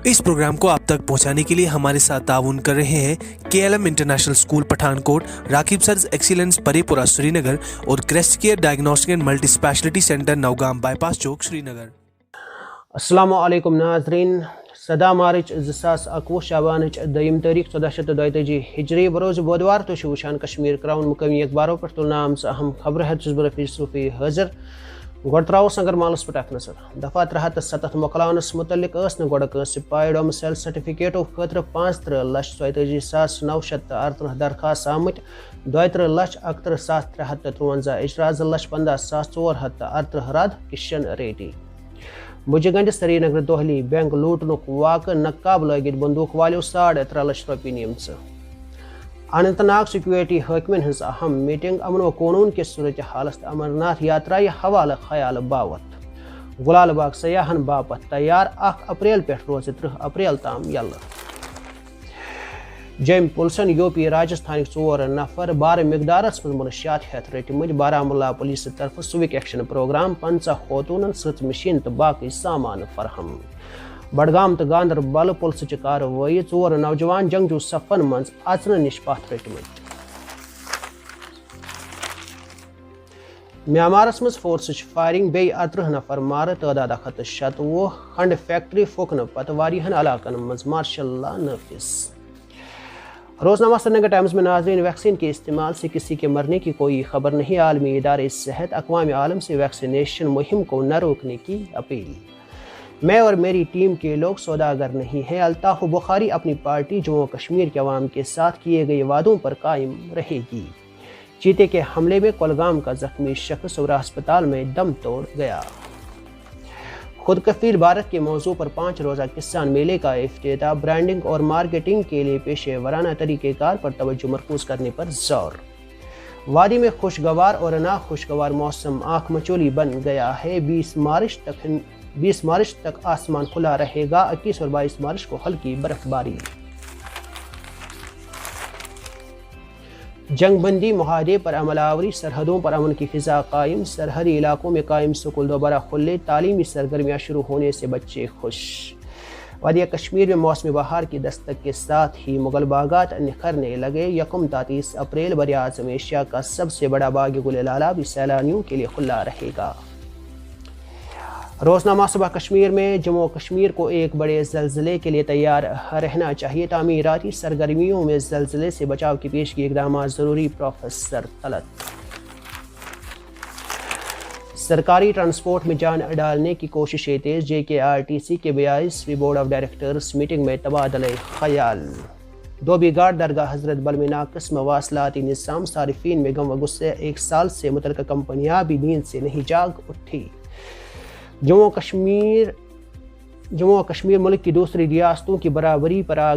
इस प्रोग्राम को आप तक पहुंचाने के लिए हमारे साथ ताउन कर रहे हैं KLM international school Pathankot, Raqib sir's excellence Parepura Srinagar और crest care diagnostic and multi speciality centre Nowgam bypass चौक श्रीनगर। अस्सलामु अलैकुम नाज़रीन, सदा मार्च 2021 शाबान दयम तारीख 1442 हिजरी बरोज बुधवार तो वुचान कश्मीर क्राउन मुकामी अखबारों पर तुलना अहम खबर है रफी हाजिर गोड़ त्रावस अगर मालस पे नजर दफा 73 मोकलानस मुतलिक पाए डोमिसाइल सर्टिफिकेटो खतर 35,47,938 दरखास्त आमत 32,61,353 इजराज 15,438 रद किशन रेडी मुजगंज श्रीनगर दोहली बैंक लूटनुक वाक नकाब लगित बंदूक वालों 3.5 लाख रुपये नीमच अनंतनाग सिक्योरिटी हकमन हज अहम मीटिंग अमन व कानून के सूरत हालत अमरनाथ यात्रा हवाला ख्याल बावत गुलाल बाग सयाहन बापत तैयार 1 अप्रैल पे रोज 3 अप्रैल ताम यल जम पुलिसन यूपी राजस्थान 4 नफर बार मिकदारस में मुनशियात हेत रटमत बारामुल्ला पुलिस तरफ स्विक एक्शन प्रोग्राम 50 खतून सच मशीन तो बाकी सामान फरहम बडगाम तो गांदरबल पुलिस कार्रवाई 4 नौजवान जंगजू सफन मज अचन निश पथ रटमत म्यांमारस मज फोर्स फायरिंग बे 18 नफर मार तदाद खत 27 खंड फैक्ट्री फुकन पत वारियन इलाकन मज मार्शल ला नफिस। रोजनामा श्रीनगर टाइम्स में नाज़रीन, वैक्सीन के इस्तेमाल से किसी के मरने की कोई खबर नहीं, आलमी इदारे सेहत अक़वाम आलम से वैक्सीनेशन मुहिम को न रोकने की अपील। मैं और मेरी टीम के लोग सौदागर नहीं हैं, अल्ताफ बुखारी अपनी पार्टी जम्मू कश्मीर के अवाम के साथ किए गए वादों पर कायम रहेगी। चीते के हमले में कुलगाम का जख्मी शख्स और अस्पताल में दम तोड़ गया। खुद कफील भारत के मौजू पर 5 रोज़ा किसान मेले का इफ्तिताह, ब्रांडिंग और मार्केटिंग के लिए पेशेवराना तरीक़ेकार पर तवज्जो मरकूज़ करने पर जोर। वादी में खुशगवार और नाखुशगवार मौसम आँख मचोली बन गया है। 20 मार्च तक आसमान खुला रहेगा। 21 और 22 मार्च को हल्की बर्फबारी। जंगबंदी मुहादे पर अमलावरी, सरहदों पर अमन की फिजा कायम, सरहदी इलाकों में कायम स्कूल दोबारा खुले, तालीमी सरगर्मियाँ शुरू होने से बच्चे खुश। वादिया कश्मीर में मौसम बहार की दस्तक के साथ ही मुगल बागात निखरने लगे। 31 अप्रैल बर आज़म एशिया का सबसे बड़ा बाग गुल लाला भी सैलानियों के लिए खुला रहेगा। रोजनामा सुबह कश्मीर में, जम्मू कश्मीर को एक बड़े ज़लज़ले के लिए तैयार रहना चाहिए, तामीराती सरगर्मियों में ज़लज़ले से बचाव की पेशगी इक़दाम ज़रूरी, प्रोफेसर तलत। सरकारी ट्रांसपोर्ट में जान डालने की कोशिशें तेज़, JKRTC के 42वीं बोर्ड ऑफ डायरेक्टर्स मीटिंग में तबादले ख्याल। 2 बिगाड़ दरगाह हजरत बल में नाक़िस मवासलाती निज़ाम, सारिफीन में गम व गुस्से, 1 साल से मुतल्लिक़ा कंपनियाँ भी नींद से नहीं जाग उठी। जम्मू कश्मीर मुल्क की दूसरी रियासतों की बराबरी पर आ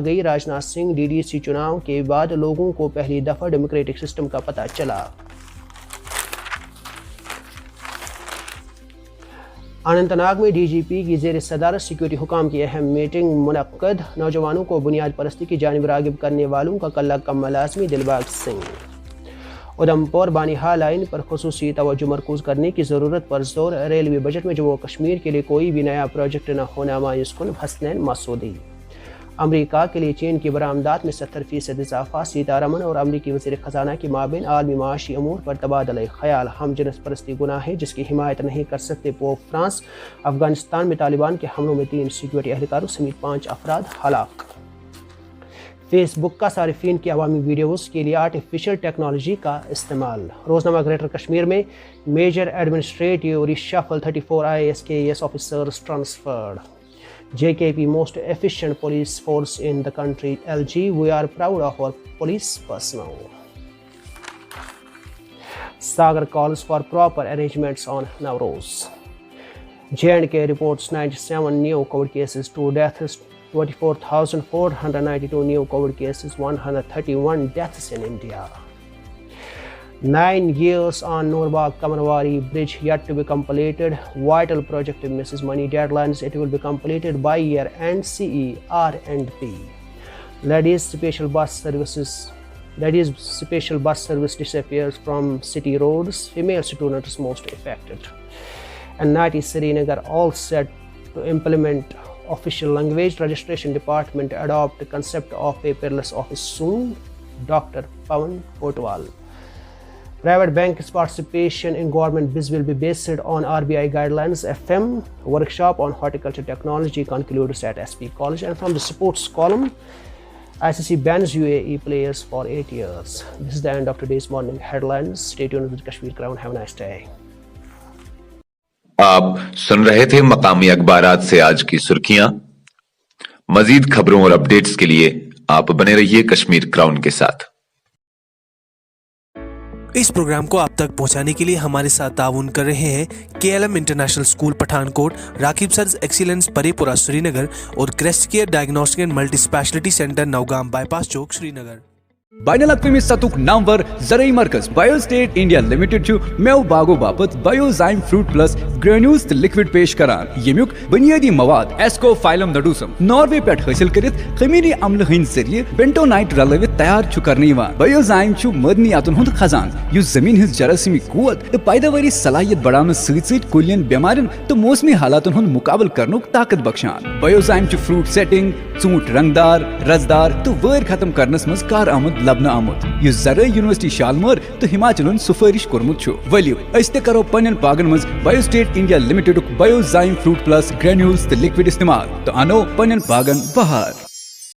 गई। राजनाथ सिंह, DDC चुनाव के बाद लोगों को पहली दफ़ा डेमोक्रेटिक सिस्टम का पता चला। अनंतनाग में DGP की ज़ेर सदारत सिक्योरिटी हुकाम की अहम मीटिंग मुनक्कद, नौजवानों को बुनियाद परस्ती की जानिब रागिब करने वालों का कल्ला कम लाज़मी दिलबाग सिंह। उधमपुर बानिहाल लाइन पर खुसूसी तवज्जो मरकूज़ करने की ज़रूरत पर जोर, रेलवे बजट में जम्मू कश्मीर के लिए कोई भी नया प्रोजेक्ट न होना मायूस कुन, हसनैन मसूदी। अमरीका के लिए चीन की बरामदात में 70% इजाफा, सीतारमन और अमरीकी वज़ीर ख़जाना के माबेन आलमी माशी अमूर पर तबादला ख्याल। हम जिनस परस्ती गुनाह है जिसकी हिमायत नहीं कर सकते पोप फ्रांस। अफगानिस्तान में तालिबान के हमलों में 3 सिक्योरिटी एहलकारों समेत 5 अफराद हलाक। फेसबुक का सारिफीन की अवामी वीडियोज़ के लिए आर्टिफिशियल टेक्नोलॉजी का इस्तेमाल। रोजनामा ग्रेटर कश्मीर में major administrative reshuffle, 34 IAS KAS officers transferred. JKP most efficient police force in the country, LG, we are proud of our police personnel. Sagar calls for proper arrangements on Nowruz. J&K reports 97 new COVID cases, 2 deaths, 24,492 new COVID cases, 131 deaths in India. 9 years on Nurbag Kamarwari Bridge yet to be completed. Vital project misses money deadlines. It will be completed by year end. CE R&P. Ladies special bus service disappears from city roads. Female students most affected. and NIT Srinagar all set to implement official language registration department adopt the concept of paperless office soon. Dr. Pawan Kotwal. Private banks' participation in government bids will be based on RBI guidelines. FM workshop on horticulture technology concludes at SP College. And from the sports column, ICC bans UAE players for 8 years. This is the end of today's morning headlines. Stay tuned with Kashmir Crown. Have a nice day. आप सुन रहे थे मकामी अखबारात से आज की सुर्खियां। मजीद खबरों और अपडेट्स के लिए आप बने रहिए कश्मीर क्राउन के साथ। इस प्रोग्राम को आप तक पहुंचाने के लिए हमारे साथ ताउन कर रहे हैं KLM international school Pathankot, Raqib sir's excellence Parepura Srinagar और crest care diagnostic and multi speciality centre Nowgam bypass चौक श्रीनगर। बाइन अल-अक़वामी सतुक नामवर ज़रई मरकज़ बायो स्टेट इंडिया लिमिटेड छु मेव बागो बापत biozyme fruit plus granules liquid पेश करान। यमुक बुनियादी मवाद एस्कोफाइलम नडूसम नॉर्वे पे हासिल करित खमीरी अम्ल हिंद जरिए बेंटोनाइट रलवित तैयार छु करने यवान। बायोजाइम छु मदनियातुन हुंद खजान युस जमीन हिंद जरासीमी कुवत तो पैदावारी सलाहियत बढ़ाने सहित कुलियन बीमारियन तो मौसमी हालातुन हुंद मुकाबल करनुक ताकत बख्शान। बायोजाइम छु फ्रूट सेटिंग चूंट रंगदार रसदार तो वैर खत्म करनस मज कार आमद लबन आमुत युस ज़रई यूनिवर्सिटी शालमर तो हिमाचलन सुफारिश कोरमुत छु। वलियो अस्ते करो पन्न बागन मज bio state India limited biozyme fruit plus granules liquid इस्तेमाल तो अनो पन्न बागन बहार।